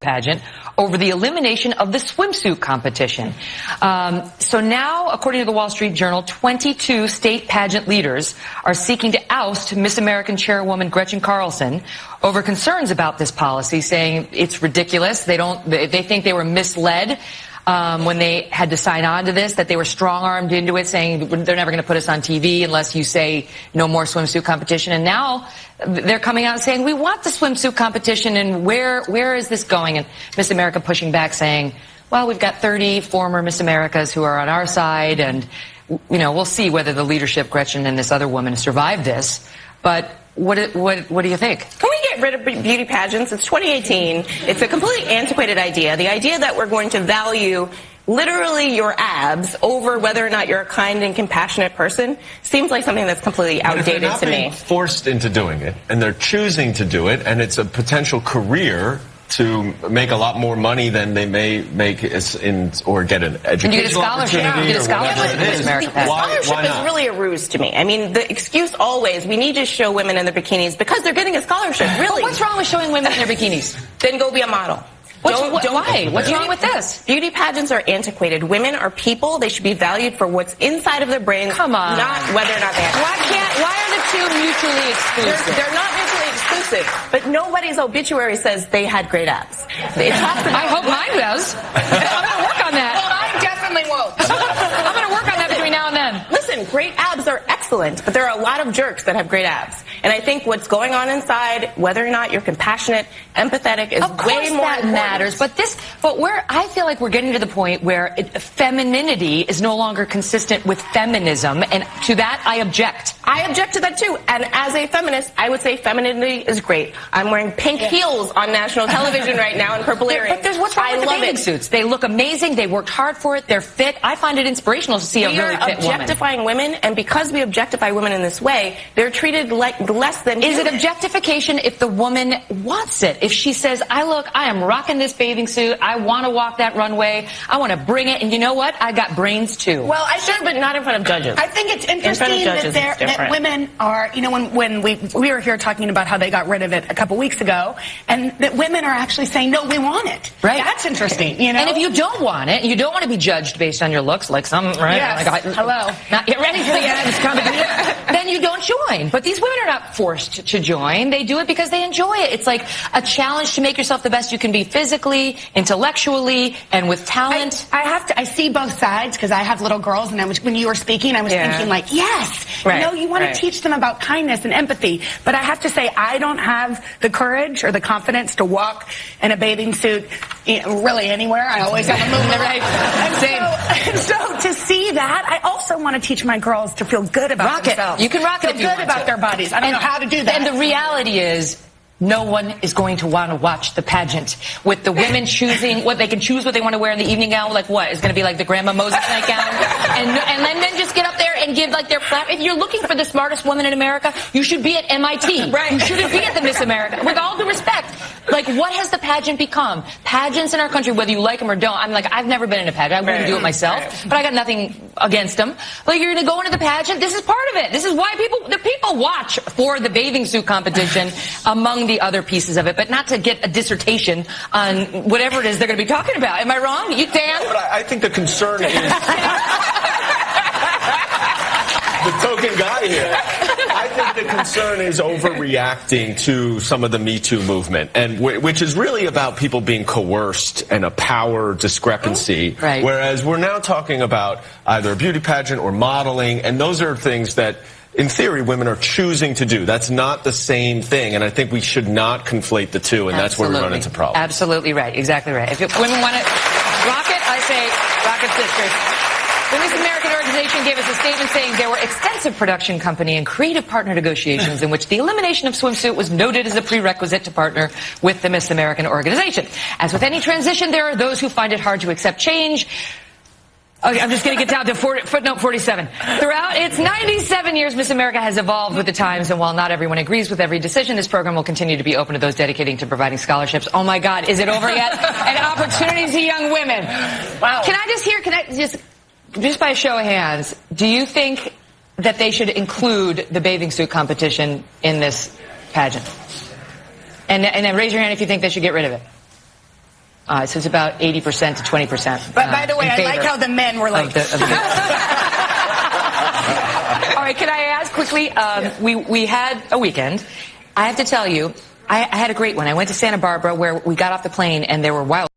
pageant over the elimination of the swimsuit competition. So now, according to the Wall Street Journal, 22 state pageant leaders are seeking to oust Miss American chairwoman Gretchen Carlson over concerns about this policy, saying it's ridiculous. They think they were misled when they had to sign on to this, that they were strong-armed into it, saying they're never going to put us on TV unless you say no more swimsuit competition. And now they're coming out and saying, we want the swimsuit competition, and where is this going? And Miss America pushing back, saying, well, we've got 30 former Miss Americas who are on our side, and, you know, we'll see whether the leadership, Gretchen and this other woman, survive this. But what do you think? Can we get rid of beauty pageants? It's 2018. It's a completely antiquated idea. The idea that we're going to value literally your abs over whether or not you're a kind and compassionate person seems like something that's completely outdated to me. But if they're not being forced into doing it, and they're choosing to do it, and it's a potential career to make a lot more money than they may make or get an educational opportunity or whatever it is. The scholarship is really a ruse to me. I mean, the excuse always, we need to show women in their bikinis because they're getting a scholarship. Really? But what's wrong with showing women in their bikinis? Then go be a model. Why? What's wrong with this? Beauty pageants are antiquated. Women are people. They should be valued for what's inside of their brains. Come on. Not whether or not they have. Why are the two mutually exclusive? They're not mutually exclusive. But nobody's obituary says they had great abs. I hope mine does. I'm going to work on that. Well, I definitely won't. I'm going to work on that between now and then. Listen, great abs are excellent, but there are a lot of jerks that have great abs. And I think what's going on inside, whether or not you're compassionate, empathetic, is way more that matters. But I feel like we're getting to the point where femininity is no longer consistent with feminism, and to that I object. I object to that too. And as a feminist, I would say femininity is great. I'm wearing pink heels on national television right now and purple earrings. But what's wrong with the bathing suits? They look amazing. They worked hard for it. They're fit. I find it inspirational to see a really fit woman. We are objectifying women, and because we objectify women in this way, they're treated like less than human. Is it objectification if the woman wants it? If she says, I am rocking this bathing suit. I want to walk that runway. I want to bring it. And you know what? I got brains too. Well, I should, but not in front of judges. I think it's interesting that women are, you know, when we were here talking about how they got rid of it a couple weeks ago, and that women are actually saying, no, we want it. Right. That's interesting, you know? And if you don't want it, you don't want to be judged based on your looks, like some, right? Yes. Like, hello. Not yet ready for the this competition. Then you don't join. But these women are not forced to join. They do it because they enjoy it. It's like a challenge to make yourself the best you can be physically, intellectually, and with talent. I see both sides because I have little girls, and when you were speaking, I was thinking like, yes, you know, you want to teach them about kindness and empathy. But I have to say, I don't have the courage or the confidence to walk in a bathing suit really anywhere. I always have a movement, right? And so to see that, I also want to teach my girls to feel good about themselves. You can rock it if you want to. Feel good about their bodies. I don't know how to do that. And the reality is, no one is going to want to watch the pageant with the women choosing what they can choose what they want to wear in the evening gown. Like what? It's going to be like the Grandma Moses nightgown, and then just get up there and give like their flat. If you're looking for the smartest woman in America, you should be at MIT. Right. You shouldn't be at the Miss America. With all due respect, like what has the pageant become? Pageants in our country, whether you like them or don't. I'm like, I've never been in a pageant. I wouldn't do it myself, but I got nothing against them. Like you're going to go into the pageant. This is part of it. This is why people watch for the bathing suit competition among the other pieces of it, but not to get a dissertation on whatever it is they're going to be talking about. Am I wrong? You, Dan? No, but I think the concern is the token guy here. I think the concern is overreacting to some of the Me Too movement, and which is really about people being coerced and a power discrepancy. Right. Whereas we're now talking about either a beauty pageant or modeling, and those are things that, in theory, women are choosing to do. That's not the same thing, and I think we should not conflate the two, and that's where we run into problems. Absolutely right. Exactly right. If women want to rock it, I say rock it, sisters. The Miss American organization gave us a statement saying there were extensive production company and creative partner negotiations in which the elimination of swimsuit was noted as a prerequisite to partner with the Miss American organization. As with any transition, there are those who find it hard to accept change. Okay, I'm just going to get down to footnote 47. Throughout its 97 years, Miss America has evolved with the times, and while not everyone agrees with every decision, this program will continue to be open to those dedicating to providing scholarships. Oh my God, is it over yet? And opportunities to young women. Wow. Can I just by a show of hands, do you think that they should include the bathing suit competition in this pageant? And then raise your hand if you think they should get rid of it. So it's about 80% to 20%. But by the way, I like how the men were like... All right, can I ask quickly, we had a weekend. I have to tell you, I had a great one. I went to Santa Barbara where we got off the plane and there were wild